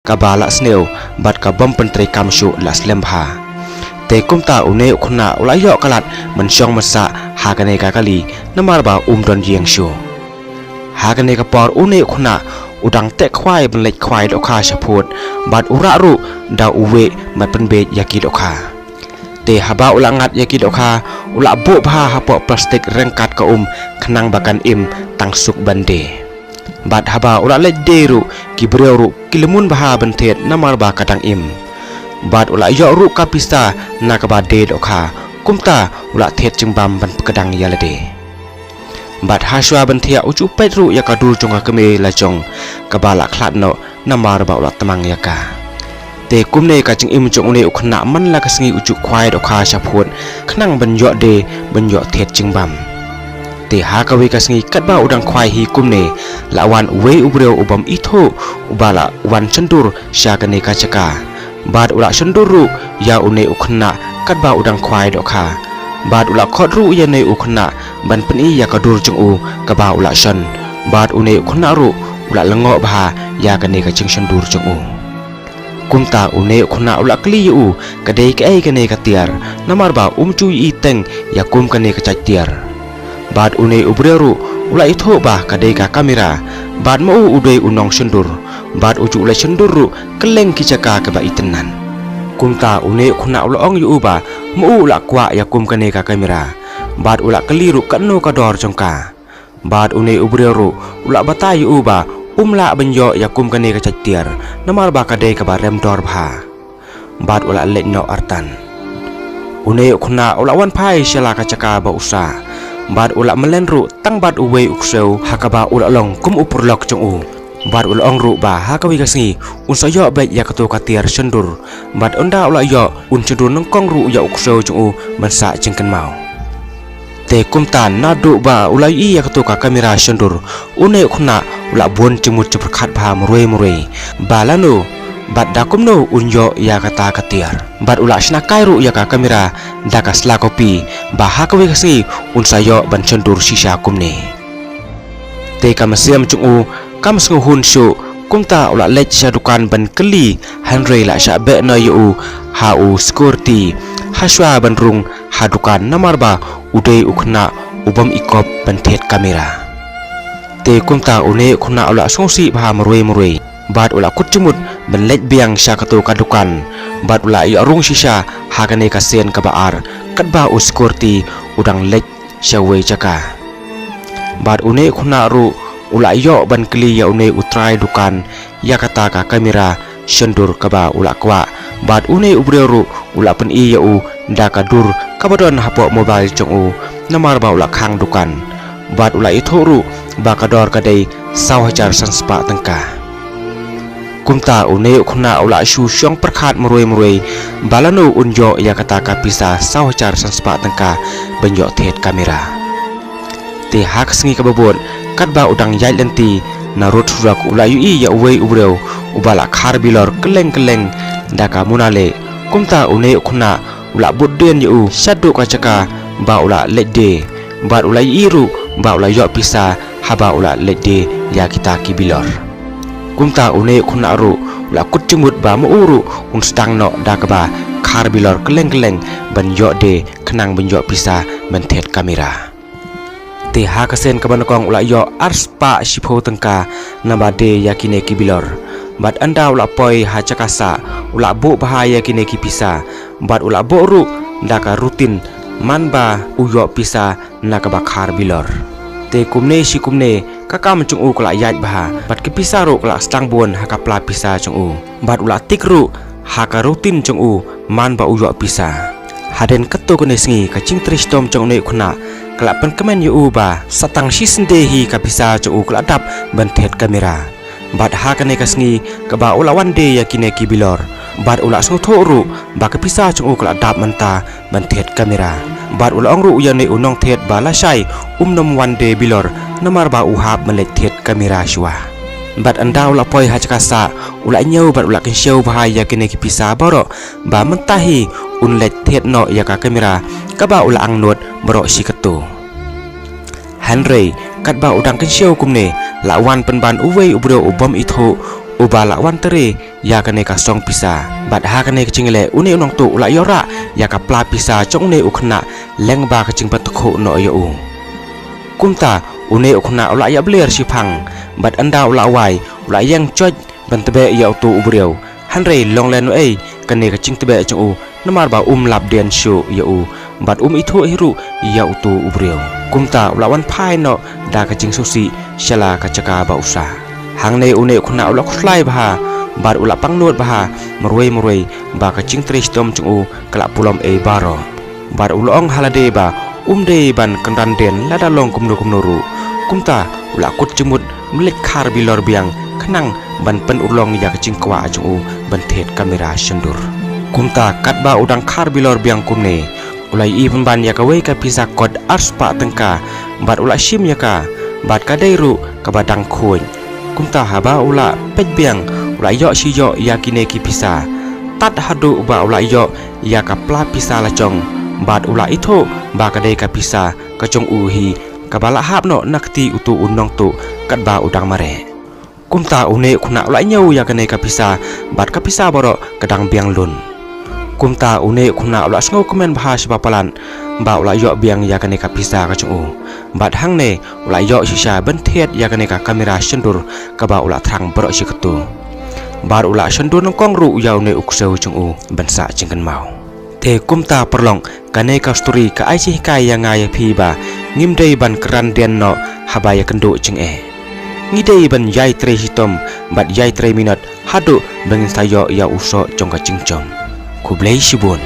kabala sneu bat kabam pentri kamshu las lembha te kumta une khuna ulayo kalat mensyong masa hagane kakali namar ba don yeng shu hagane kapor une khuna udang tek khwai benlek khwai dokha shaput bat ura ru da uwe mat penbe yaki dokha te haba ulangat yaki dokha ula bu bha hapo plastik rengkat ka khnang bakan im tangsuk bande bat haba ula ledderu kibreru kilemun baha bentet namar ba kadang im bat ula yo ru kapista nakabade dokha kumta ula thet jingbam ban kadang yalade bat haswa bentia ucu petru yakadul jonga keme lajong kabala khlatno namar ba ula tamang yaka te kumne ka jing im jong ne ukhna man la kasngi ucu khwai dokha shaput khnang ban yo de ban yo thet jingbam te ha kawi kasngi katba udang khwai hi kumne lawan we ubreu ubam itho ubala wan chandur syakane kachaka bat ula chanduru ya une ukhna katba udang khwai dokha bat ula khodru ya ne ukhna ban peni ya kadur jungu kaba ula shan bat une ukhna ru ula lengo bha ya kane ka jing chandur jungu kumta une ukhna ula kli yu kadei ka ai kane ka tiar namar ba chui iteng ya kum kane ka chatiar bat une ubreru ula itho ba kadei ka kamera bat mau udei unong sendur bat ucu ula senduru keleng kicaka ka ba itenan kumta une khuna ula ong yu ba mau ula kwa ya kum kane ka kamera bat ula keliru kanu ka dor jongka bat une ubreru ula batai yu ba la benyo ya kum kane ka chatiar namar ba kadei ka ba rem dor bha bat ula lekno artan une khuna ula wan phai shala ka chaka ba usa bat ula melenru tang bat uwe ukseu hakaba ula long kum upurlok jongu bat ula ong ru ba hakawi kasngi unsayo baik ya katu katiar sendur bat onda ula yo uncendur nongkong ru ya ukseu jongu mansa jengken mau te kumtan nadu ba ula i ya katu ka kamera sendur une khuna ula bon cemut ceperkat ba murui balanu bat dakumno unyo ya kata katiar bat ula snakai ru ya ka kamera dakasla kopi bah kawi kasi unsayo ban cendur sisa kumne te kamasiam jungu kamsngu hun shu kumta ula lech sadukan ban keli hanrei la sha be no yu hau security haswa ban rung hadukan namar ba udei ukhna ubam ikop ban thet kamera te kumta une khuna ula songsi bah murui bat ula kutjumut benlej biang syakatu kadukan bat ula ya rung sisa hagane kasen kabaar kadba uskurti udang lej syawe jaka bat une khuna ru ula yo ban kli ya une utrai dukan ya kata ka kamera sendur kaba ula kwa bat une ubreru ula pen i ya u dakadur kabadon hapo mobile jongu namar ba ula khang dukan bat ula ithoru bakador kadai 20,000 sanspa tengka kumta une khuna ula shu syong perkhat murui balanu unjo ya kata kapisa 20,000 sanspa tengka benyo thet kamera te hak sngi kababon katba udang yai lenti narut surak ula yu ya uwe ubreu ubala khar bilor keleng daka munale kumta une khuna ula budden yu sadu kacaka ba ula ledde bat ula iru ba ula yo pisa haba ula ledde ya kita kibilor kumta une khuna ru ula kutjumut ba muuru unstang no dakaba khar bilor keleng ban yo de khnang ban yo pisa ban thet kamera te ha kasen kabanakong ula yo arspa shipho tengka nabade yakine kibilor bat anda ula poi ha cakasa ula bo bahaya kine kipisa bat ula bo ru daka rutin manba uyo pisa nakaba khar bilor te kumne si kumne kakam chung u kala yat bah bat kipisa ru kala stang bon hakapla pisa chung u bat ula tikru haka rutin chung u manba uyo pisa haden ketu kene sngi kacing tristom chung ne khuna kala pen kemen yu ba satang sisende hi kapisa chung u kala dap benthet kamera bat hakane kasngi kaba ula wande yakine kibilor bat ula sothoru ba kapisa chung u kala dap menta benthet kamera bat ula ongru yane unong thet bala sai nom wande bilor namar ba uhab melet thet kamera shwa bat anda ula poi hachakasa ula nyau bat ula kensyau bahaya kene kipisa boro ba mentahi unlet thet no yaka kamera kaba ula angnot boro siketu Henry katba udang kensyau kumne lawan penban uwe ubro ubom itho ubala wan tere ya kane ka song pisa bat ha kane kaching le une unong tu ula yora ya ka pla pisa chong ne ukhna leng ba kaching patukho no yo u kumta une ukhna ula ya bler sipang bat anda ula wai ula yang choj ban tebe ya tu ubriau hanre long len ei kane kaching tebe chong u namar ba lap den shu ya u bat ithu hiru ya tu ubriau kumta ula wan phai no da kaching susi shala kachaka ba usa hang ne une khuna ula khlai bha bar ula pangnut bha marwei ba ka ching tres tom chung u kala pulom e baro bar ulong halade ba de ban kanran den lada long kumno ru kumta ula kut chumut mlik khar bilor biang khanang ban pen ulong ya ka ching kwa chung u ban thet kamera shandur kumta kat ba udang khar bilor biang kumne ulai i ban ya ka we ka pisa kod arspa tengka bar ula shim ya ka bat ka deiru ka badang khoin kumta haba ula pejbiang ula yo si yo yakine ki pisa tat hadu ba ula yo ya ka pla pisa la chong bat ula itho ba ka dei ka pisa ka chong uhi ka bala hap no nakti utu unong tu kat ba udang mare kumta une khuna ula nyau yakane ka pisa bat ka pisa boro kadang biang lun kumta une khuna ula sngo komen bha siba palan ba ula yo biang yakane ka pisa ka chong u bat hang ne ula yo sisa ben thet yakane ka kamera sendur ka ba ula thrang bro sikatu bar ula sendur nong kong ru yaw ne ukseu chung u ban sa chingkan mau te kumta perlong kane ka story ka ai chi kai ya ngai phi ba ngim dei ban kran den no habaya kendo ching e ngidei ban yai tre hitom bat yai tre minut hadu bangin sayo ya uso chong ka chingchom kublai sibun